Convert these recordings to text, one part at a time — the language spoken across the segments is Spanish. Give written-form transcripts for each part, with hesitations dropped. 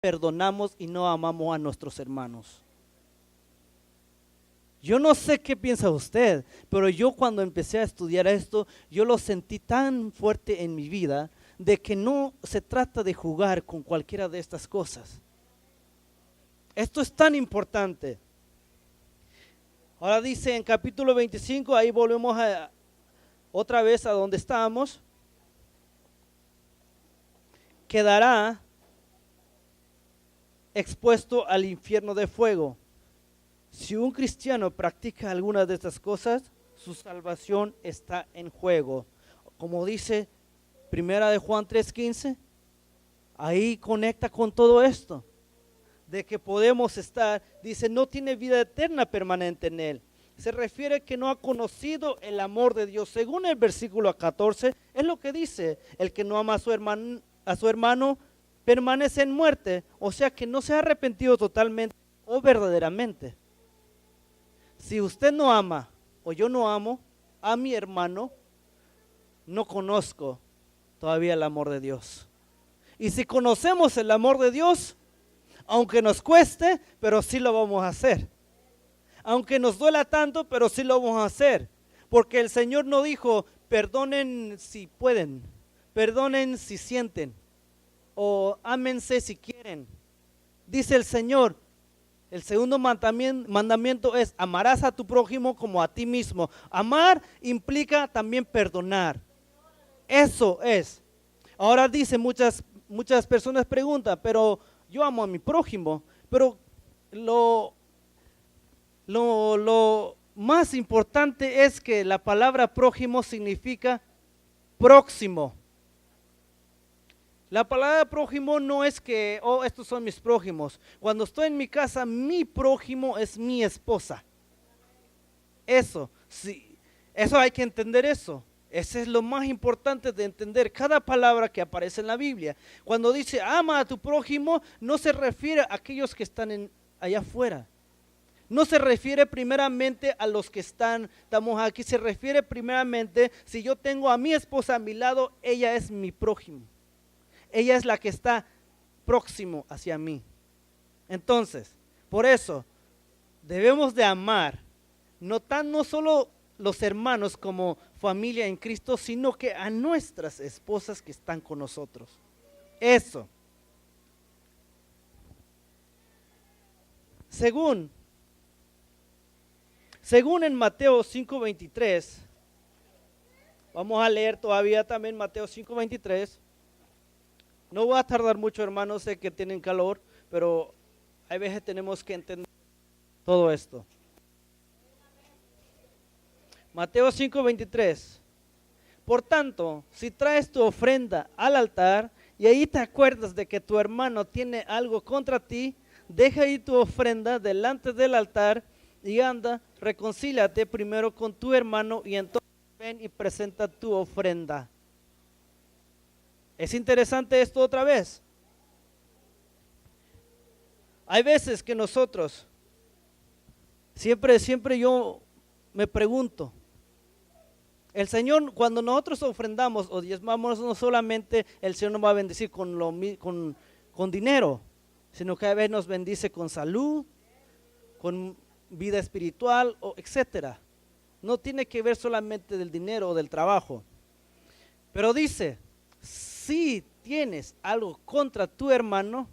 perdonamos y no amamos a nuestros hermanos. Yo no sé qué piensa usted, pero yo cuando empecé a estudiar esto, yo lo sentí tan fuerte en mi vida de que no se trata de jugar con cualquiera de estas cosas. Esto es tan importante. Ahora dice en capítulo 25, ahí volvemos otra vez a donde estábamos. Quedará expuesto al infierno de fuego. Si un cristiano practica alguna de estas cosas, su salvación está en juego. Como dice Primera de Juan 3:15, ahí conecta con todo esto, de que podemos estar, dice, no tiene vida eterna permanente en él. Se refiere que no ha conocido el amor de Dios. Según el versículo 14, es lo que dice, el que no ama a su hermano permanece en muerte, o sea que no se ha arrepentido totalmente o verdaderamente. Si usted no ama o yo no amo a mi hermano, no conozco todavía el amor de Dios. Y si conocemos el amor de Dios, aunque nos cueste, pero sí lo vamos a hacer. Aunque nos duela tanto, pero sí lo vamos a hacer. Porque el Señor no dijo, perdonen si pueden, perdonen si sienten, o ámense si quieren. Dice el Señor, el segundo mandamiento es, amarás a tu prójimo como a ti mismo. Amar implica también perdonar. Eso es. Ahora dice, muchas personas preguntan, pero yo amo a mi prójimo, pero lo más importante es que la palabra prójimo significa próximo. La palabra prójimo no es que, oh, estos son mis prójimos. Cuando estoy en mi casa, mi prójimo es mi esposa. Eso, sí, eso hay que entender eso. Ese es lo más importante de entender cada palabra que aparece en la Biblia. Cuando dice ama a tu prójimo, no se refiere a aquellos que están allá afuera. No se refiere primeramente a los que estamos aquí, se refiere primeramente, si yo tengo a mi esposa a mi lado, ella es mi prójimo. Ella es la que está próximo hacia mí. Entonces, por eso, debemos de amar, no solo los hermanos como familia en Cristo, sino que a nuestras esposas que están con nosotros. Eso. Según en Mateo 5:23, vamos a leer todavía también Mateo 5:23. No voy a tardar mucho, hermanos, sé que tienen calor, pero hay veces tenemos que entender todo esto. Mateo 5:23. Por tanto, si traes tu ofrenda al altar y ahí te acuerdas de que tu hermano tiene algo contra ti, deja ahí tu ofrenda delante del altar y anda, reconcíliate primero con tu hermano y entonces ven y presenta tu ofrenda. Es interesante esto otra vez. Hay veces que nosotros, siempre yo me pregunto, el Señor, cuando nosotros ofrendamos o diezmamos, no solamente el Señor nos va a bendecir con dinero, sino que a veces nos bendice con salud, con vida espiritual, etcétera. No tiene que ver solamente del dinero o del trabajo. Pero dice, si tienes algo contra tu hermano,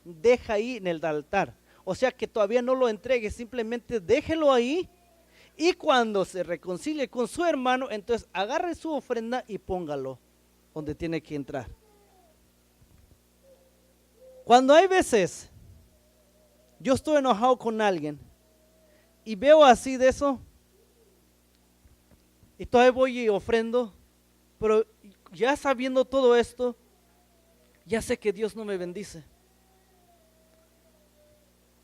deja ahí en el altar. O sea que todavía no lo entregues, simplemente déjelo ahí. Y cuando se reconcilie con su hermano, entonces agarre su ofrenda y póngalo donde tiene que entrar. Cuando hay veces, yo estoy enojado con alguien y veo así de eso, y todavía voy y ofrendo, pero ya sabiendo todo esto, ya sé que Dios no me bendice.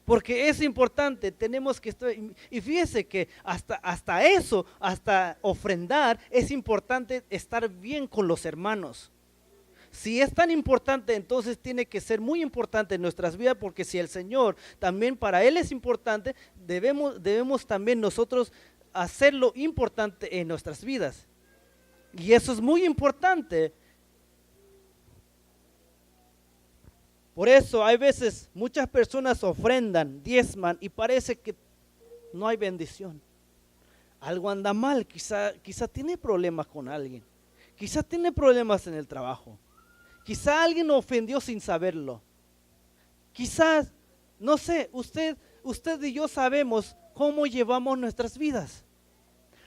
Porque es importante, tenemos que estar, y fíjese que hasta eso, hasta ofrendar, es importante estar bien con los hermanos. Si es tan importante, entonces tiene que ser muy importante en nuestras vidas, porque si el Señor también para Él es importante, debemos también nosotros hacerlo importante en nuestras vidas. Y eso es muy importante. Por eso hay veces muchas personas ofrendan, diezman y parece que no hay bendición. Algo anda mal, quizá tiene problemas con alguien, quizá tiene problemas en el trabajo, quizá alguien lo ofendió sin saberlo. Quizás, no sé, usted y yo sabemos cómo llevamos nuestras vidas.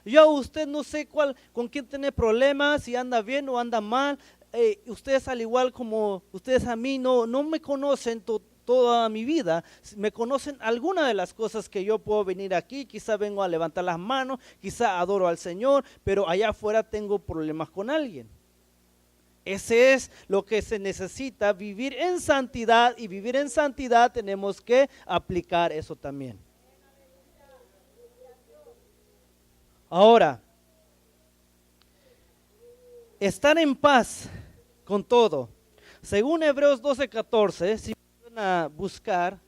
Yo usted no sé con quién tiene problemas, si anda bien o anda mal. Ustedes al igual como ustedes a mí no me conocen toda mi vida, me conocen algunas de las cosas que yo puedo venir aquí, quizá vengo a levantar las manos, quizá adoro al Señor, pero allá afuera tengo problemas con alguien. Ese es lo que se necesita, vivir en santidad, y vivir en santidad tenemos que aplicar eso también. Ahora, estar en paz con todo. Según Hebreos 12:14, si van a buscar,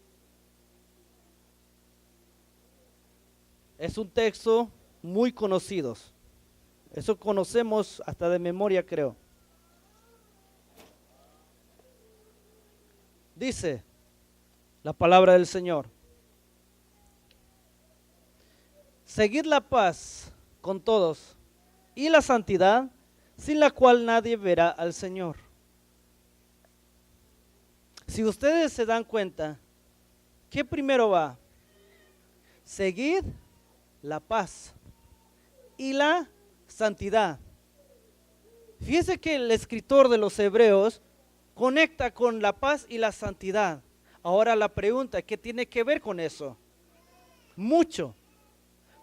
es un texto muy conocido. Eso conocemos hasta de memoria, creo. Dice la palabra del Señor: seguid la paz con todos y la santidad, sin la cual nadie verá al Señor. Si ustedes se dan cuenta, ¿qué primero va? Seguid la paz y la santidad. Fíjese que el escritor de los Hebreos conecta con la paz y la santidad. Ahora la pregunta, ¿qué tiene que ver con eso? Mucho.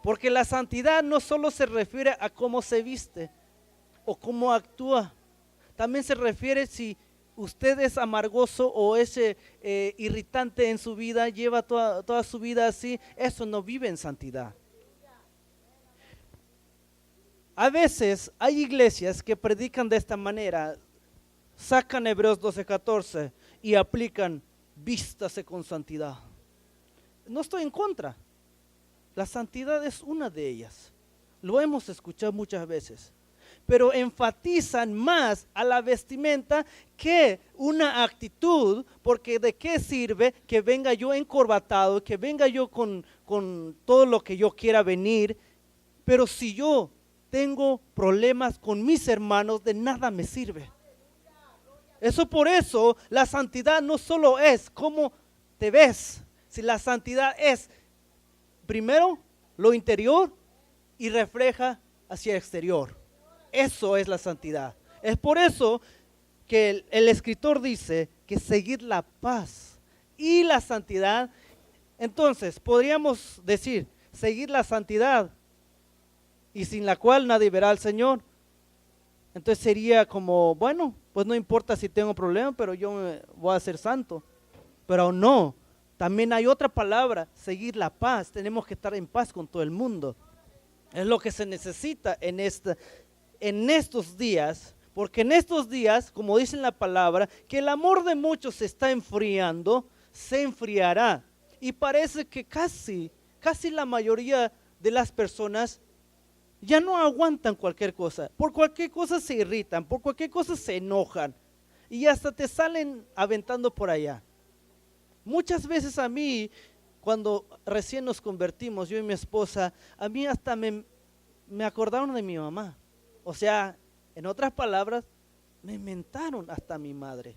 Porque la santidad no solo se refiere a cómo se viste o cómo actúa. También se refiere si usted es amargoso o es irritante en su vida, lleva toda su vida así, eso no vive en santidad. A veces hay iglesias que predican de esta manera, sacan Hebreos 12:14 y aplican vístase con santidad. No estoy en contra. La santidad es una de ellas. Lo hemos escuchado muchas veces. Pero enfatizan más a la vestimenta que una actitud, porque ¿de qué sirve que venga yo encorbatado, que venga yo con todo lo que yo quiera venir? Pero si yo tengo problemas con mis hermanos, de nada me sirve. Por eso la santidad no solo es cómo te ves, si la santidad es primero lo interior y refleja hacia el exterior. Eso es la santidad. Es por eso que el escritor dice que seguir la paz y la santidad. Entonces podríamos decir seguir la santidad y sin la cual nadie verá al Señor. Entonces sería como, bueno, pues no importa si tengo problemas, pero yo me voy a ser santo. Pero no, también hay otra palabra, seguir la paz. Tenemos que estar en paz con todo el mundo. Es lo que se necesita en estos días, porque en estos días, como dice en la palabra, que el amor de muchos se está enfriando, se enfriará. Y parece que casi la mayoría de las personas ya no aguantan cualquier cosa. Por cualquier cosa se irritan, por cualquier cosa se enojan y hasta te salen aventando por allá. Muchas veces a mí, cuando recién nos convertimos, yo y mi esposa, a mí hasta me acordaron de mi mamá. O sea, en otras palabras, me mentaron hasta mi madre.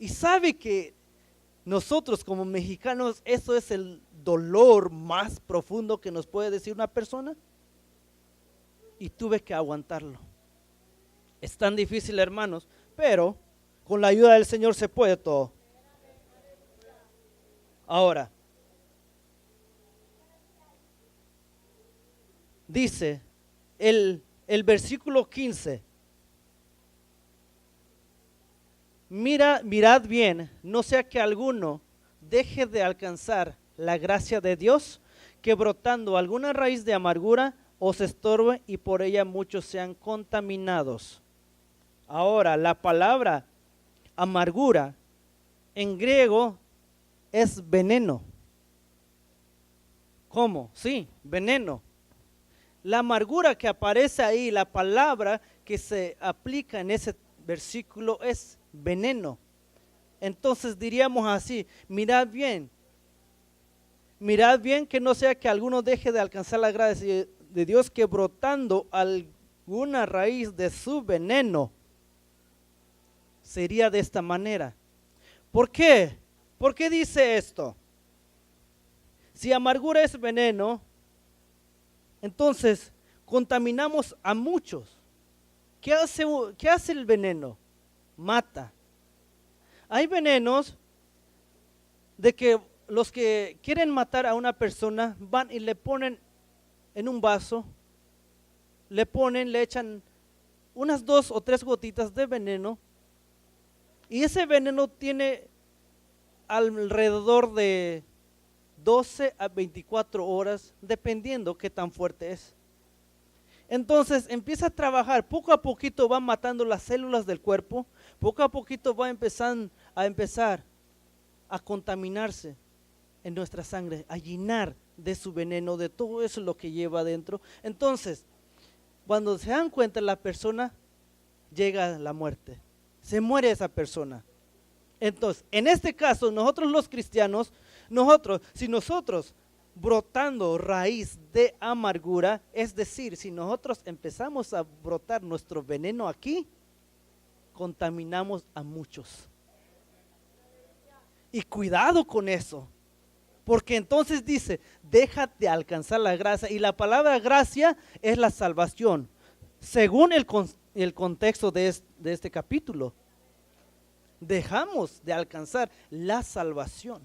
Y sabe que nosotros como mexicanos, eso es el dolor más profundo que nos puede decir una persona. Y tuve que aguantarlo. Es tan difícil, hermanos, pero con la ayuda del Señor se puede todo. Ahora, dice el versículo 15, mirad bien, no sea que alguno deje de alcanzar la gracia de Dios, que brotando alguna raíz de amargura os estorbe y por ella muchos sean contaminados. Ahora, la palabra amargura en griego es veneno. ¿Cómo? Sí, veneno. La amargura que aparece ahí, la palabra que se aplica en ese versículo es veneno. Entonces diríamos así, mirad bien que no sea que alguno deje de alcanzar la gracia de Dios, que brotando alguna raíz de su veneno. Sería de esta manera. ¿Por qué? ¿Por qué dice esto? Si amargura es veneno, entonces contaminamos a muchos. ¿Qué hace el veneno? Mata. Hay venenos de que los que quieren matar a una persona van y le ponen en un vaso, le echan unas 2 o 3 gotitas de veneno, y ese veneno tiene alrededor de 12 a 24 horas, dependiendo qué tan fuerte es. Entonces empieza a trabajar, poco a poquito va matando las células del cuerpo, poco a poquito va a empezar a contaminarse en nuestra sangre, a llenar de su veneno, de todo eso lo que lleva adentro. Entonces, cuando se dan cuenta, la persona llega a la muerte, se muere esa persona. Entonces, en este caso, nosotros los cristianos, si nosotros brotando raíz de amargura, es decir, si nosotros empezamos a brotar nuestro veneno aquí, contaminamos a muchos. Y cuidado con eso, porque entonces dice, déjate de alcanzar la gracia, y la palabra gracia es la salvación, según el contexto de este capítulo. Dejamos de alcanzar la salvación.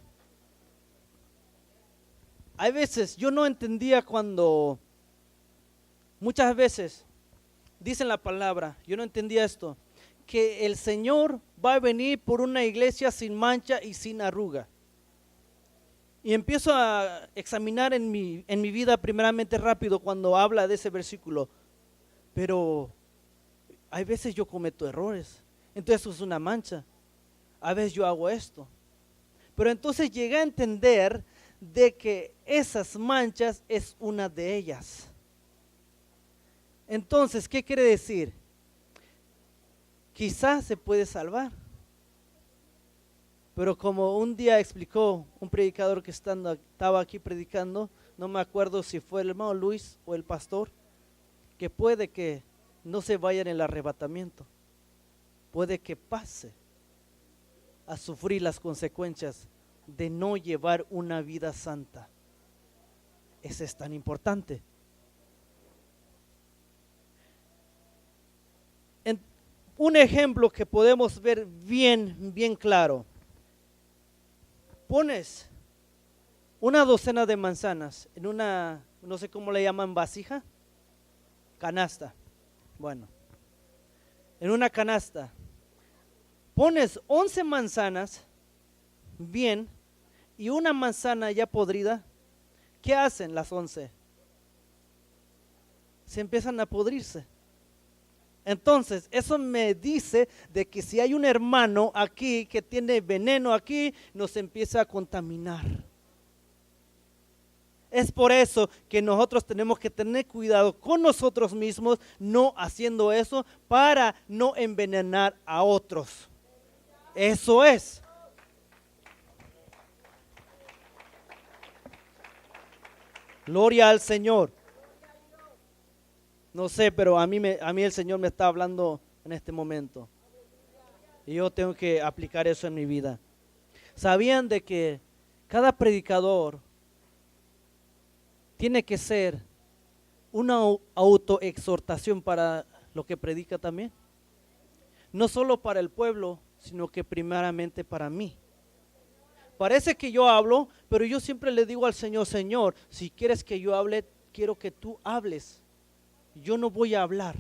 Hay veces, yo no entendía cuando, muchas veces, dicen la palabra, yo no entendía esto, que el Señor va a venir por una iglesia sin mancha y sin arruga. Y empiezo a examinar en mi vida primeramente rápido cuando habla de ese versículo. Pero hay veces yo cometo errores, entonces eso es una mancha. A veces yo hago esto. Pero entonces llegué a entender de que esas manchas es una de ellas. Entonces, ¿qué quiere decir? Quizás se puede salvar. Pero como un día explicó un predicador que estaba aquí predicando, no me acuerdo si fue el hermano Luis o el pastor, que puede que no se vaya en el arrebatamiento, puede que pase a sufrir las consecuencias de no llevar una vida santa. Eso es tan importante. Un ejemplo que podemos ver bien claro. Pones una docena de manzanas en una, no sé cómo le llaman, vasija, canasta. Bueno, en una canasta pones 11 manzanas bien y una manzana ya podrida. ¿Qué hacen las 11? Se empiezan a podrirse. Entonces, eso me dice de que si hay un hermano aquí que tiene veneno aquí, nos empieza a contaminar. Es por eso que nosotros tenemos que tener cuidado con nosotros mismos, no haciendo eso para no envenenar a otros. Eso es. Gloria al Señor. No sé, pero a mí el Señor me está hablando en este momento. Y yo tengo que aplicar eso en mi vida. ¿Sabían de que cada predicador tiene que ser una autoexhortación para lo que predica también? No solo para el pueblo, sino que primeramente para mí. Parece que yo hablo, pero yo siempre le digo al Señor, Señor, si quieres que yo hable, quiero que tú hables. Yo no voy a hablar,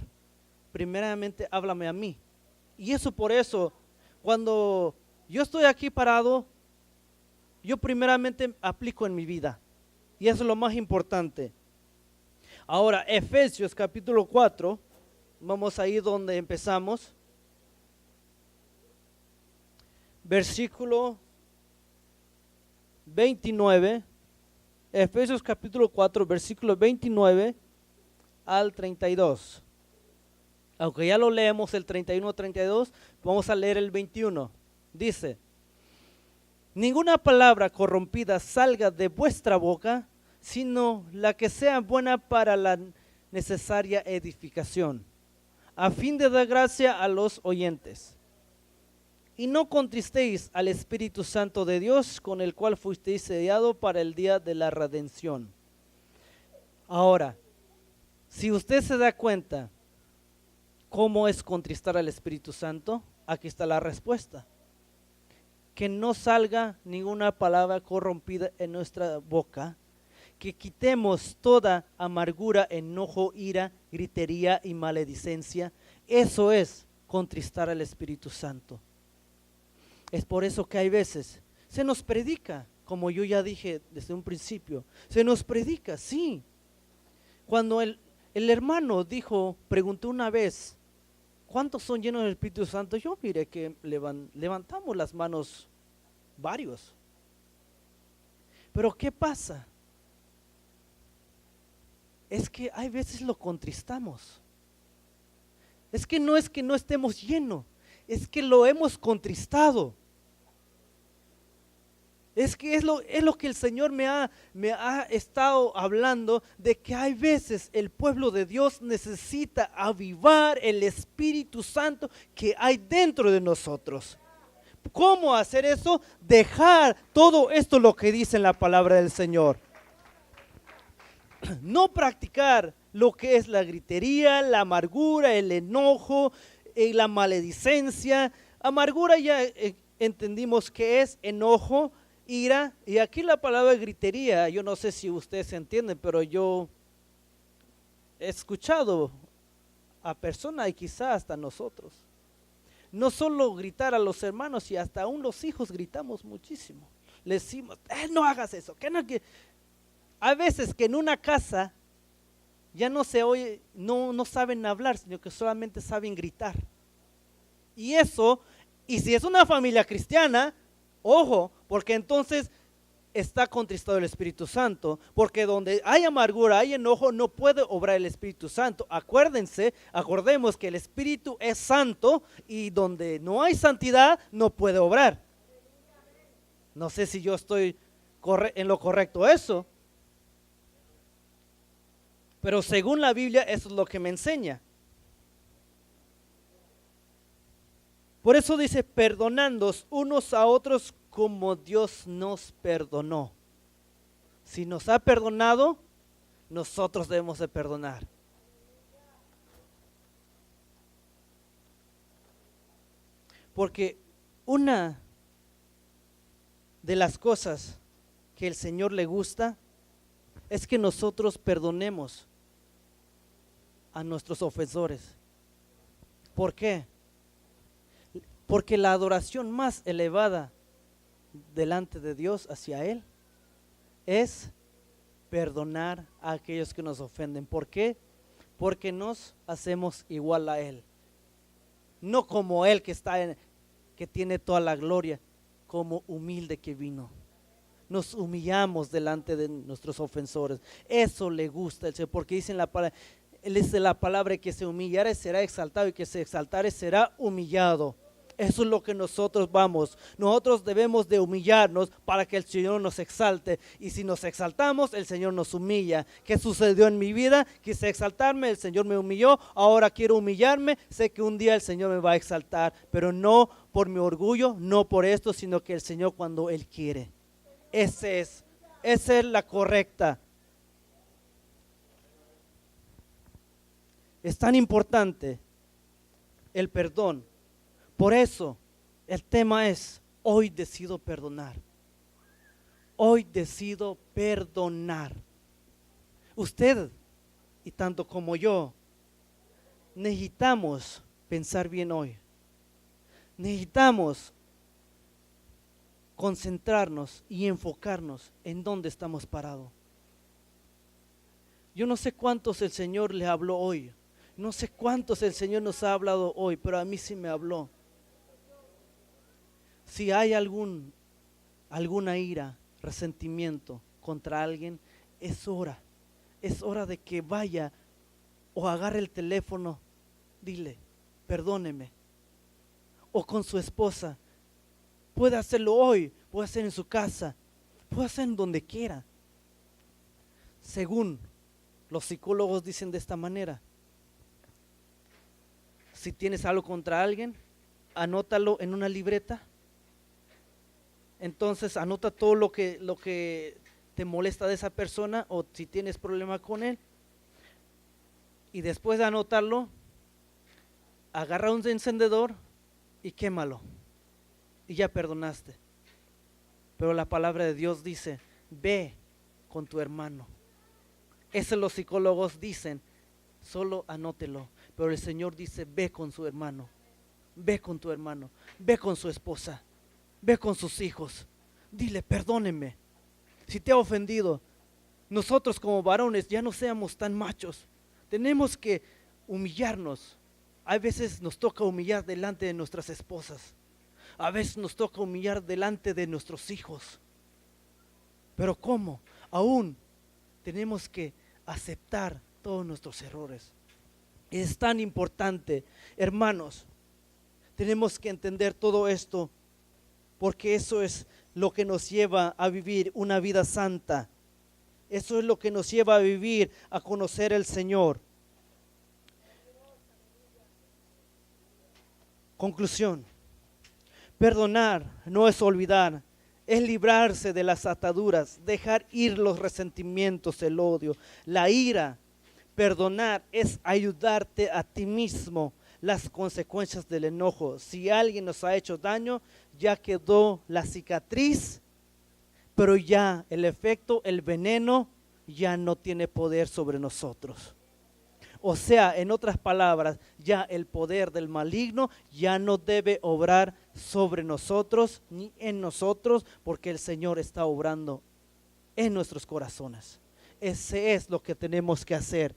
primeramente háblame a mí. Y eso por eso, cuando yo estoy aquí parado, yo primeramente aplico en mi vida. Y eso es lo más importante. Ahora, Efesios capítulo 4, vamos ahí donde empezamos. Versículo 29, Efesios capítulo 4, versículo 29 al 32. Aunque ya lo leemos el 31 32, vamos a leer el 21. Dice, ninguna palabra corrompida salga de vuestra boca, sino la que sea buena para la necesaria edificación, a fin de dar gracia a los oyentes. Y no contristéis al Espíritu Santo de Dios, con el cual fuisteis sellados para el día de la redención. Ahora, si usted se da cuenta cómo es contristar al Espíritu Santo, aquí está la respuesta. Que no salga ninguna palabra corrompida en nuestra boca, que quitemos toda amargura, enojo, ira, gritería y maledicencia. Eso es contristar al Espíritu Santo. Es por eso que hay veces se nos predica, como yo ya dije desde un principio, se nos predica, sí. Cuando el hermano preguntó una vez, ¿cuántos son llenos del Espíritu Santo? Yo miré que levantamos las manos varios. Pero ¿qué pasa? Es que hay veces lo contristamos. Es que no estemos llenos, es que lo hemos contristado. Es que es lo que el Señor me ha estado hablando, de que hay veces el pueblo de Dios necesita avivar el Espíritu Santo que hay dentro de nosotros. ¿Cómo hacer eso? Dejar todo esto lo que dice en la palabra del Señor. No practicar lo que es la gritería, la amargura, el enojo, la maledicencia. Amargura ya entendimos que es enojo, ira, y aquí la palabra gritería, yo no sé si ustedes entienden, pero yo he escuchado a personas y quizás hasta nosotros, no solo gritar a los hermanos, y hasta aún los hijos gritamos muchísimo. Le decimos, no hagas eso, que a veces que en una casa ya no se oye, no saben hablar, sino que solamente saben gritar. Y si es una familia cristiana, ojo, porque entonces está contristado el Espíritu Santo, porque donde hay amargura, hay enojo, no puede obrar el Espíritu Santo. Acordemos que el Espíritu es santo, y donde no hay santidad no puede obrar. No sé si yo estoy en lo correcto eso, pero según la Biblia eso es lo que me enseña. Por eso dice, perdonándoos unos a otros como Dios nos perdonó. Si nos ha perdonado, nosotros debemos de perdonar. Porque una de las cosas que el Señor le gusta es que nosotros perdonemos a nuestros ofensores. ¿Por qué? Porque la adoración más elevada delante de Dios hacia Él es perdonar a aquellos que nos ofenden. ¿Por qué? Porque nos hacemos igual a Él. No como Él que tiene toda la gloria, como humilde que vino. Nos humillamos delante de nuestros ofensores. Eso le gusta al Señor, porque dice en la palabra, Él dice la palabra, que se humillare será exaltado, y que se exaltare será humillado. Eso es lo que nosotros nosotros debemos de humillarnos para que el Señor nos exalte, y si nos exaltamos, el Señor nos humilla. ¿Qué sucedió en mi vida? Quise exaltarme, el Señor me humilló, ahora quiero humillarme, sé que un día el Señor me va a exaltar, pero no por mi orgullo, no por esto, sino que el Señor cuando Él quiere. Esa es la correcta. Es tan importante el perdón. Por eso el tema es, hoy decido perdonar. Hoy decido perdonar. Usted y tanto como yo necesitamos pensar bien hoy. Necesitamos concentrarnos y enfocarnos en dónde estamos parados. Yo no sé cuántos el Señor le habló hoy. No sé cuántos el Señor nos ha hablado hoy, pero a mí sí me habló. Si hay alguna ira, resentimiento contra alguien, es hora de que vaya o agarre el teléfono, dile, perdóneme. O con su esposa, puede hacerlo hoy, puede ser en su casa, puede ser en donde quiera. Según los psicólogos dicen de esta manera: si tienes algo contra alguien, anótalo en una libreta. Entonces anota todo lo que te molesta de esa persona, o si tienes problema con él, y después de anotarlo, agarra un encendedor y quémalo, y ya perdonaste. Pero la palabra de Dios dice: ve con tu hermano. Eso los psicólogos dicen, solo anótelo. Pero el Señor dice: ve con su hermano, ve con tu hermano, ve con su esposa, ve con sus hijos, dile: perdónenme si te ha ofendido. Nosotros como varones ya no seamos tan machos, tenemos que humillarnos. A veces nos toca humillar delante de nuestras esposas, a veces nos toca humillar delante de nuestros hijos. Pero ¿cómo? Aún tenemos que aceptar todos nuestros errores. Es tan importante, hermanos. Tenemos que entender todo esto, porque eso es lo que nos lleva a vivir una vida santa. Eso es lo que nos lleva a vivir, a conocer al Señor. Conclusión: perdonar no es olvidar, es librarse de las ataduras, dejar ir los resentimientos, el odio, la ira. Perdonar es ayudarte a ti mismo las consecuencias del enojo. Si alguien nos ha hecho daño, ya quedó la cicatriz, pero ya el efecto, el veneno, ya no tiene poder sobre nosotros. O sea, en otras palabras, ya el poder del maligno ya no debe obrar sobre nosotros ni en nosotros, porque el Señor está obrando en nuestros corazones. Ese es lo que tenemos que hacer.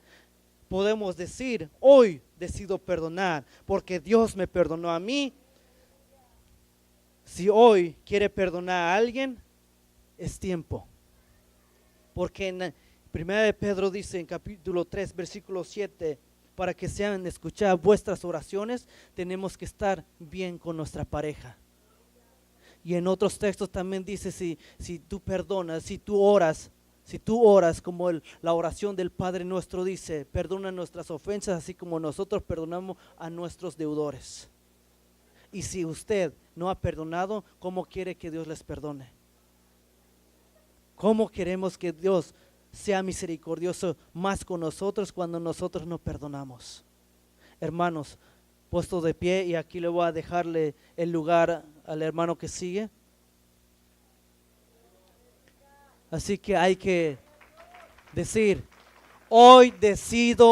Podemos decir: hoy decido perdonar porque Dios me perdonó a mí. Si hoy quiere perdonar a alguien, es tiempo. Porque en 1 de Pedro dice en capítulo 3, versículo 7, para que sean escuchadas vuestras oraciones, tenemos que estar bien con nuestra pareja. Y en otros textos también dice: si tú perdonas, si tú oras como la oración del Padre Nuestro dice: perdona nuestras ofensas así como nosotros perdonamos a nuestros deudores. Y si usted no ha perdonado, ¿cómo quiere que Dios les perdone? ¿Cómo queremos que Dios sea misericordioso más con nosotros cuando nosotros no perdonamos? Hermanos, puesto de pie, y aquí le voy a dejarle el lugar al hermano que sigue. Así que hay que decir: hoy decido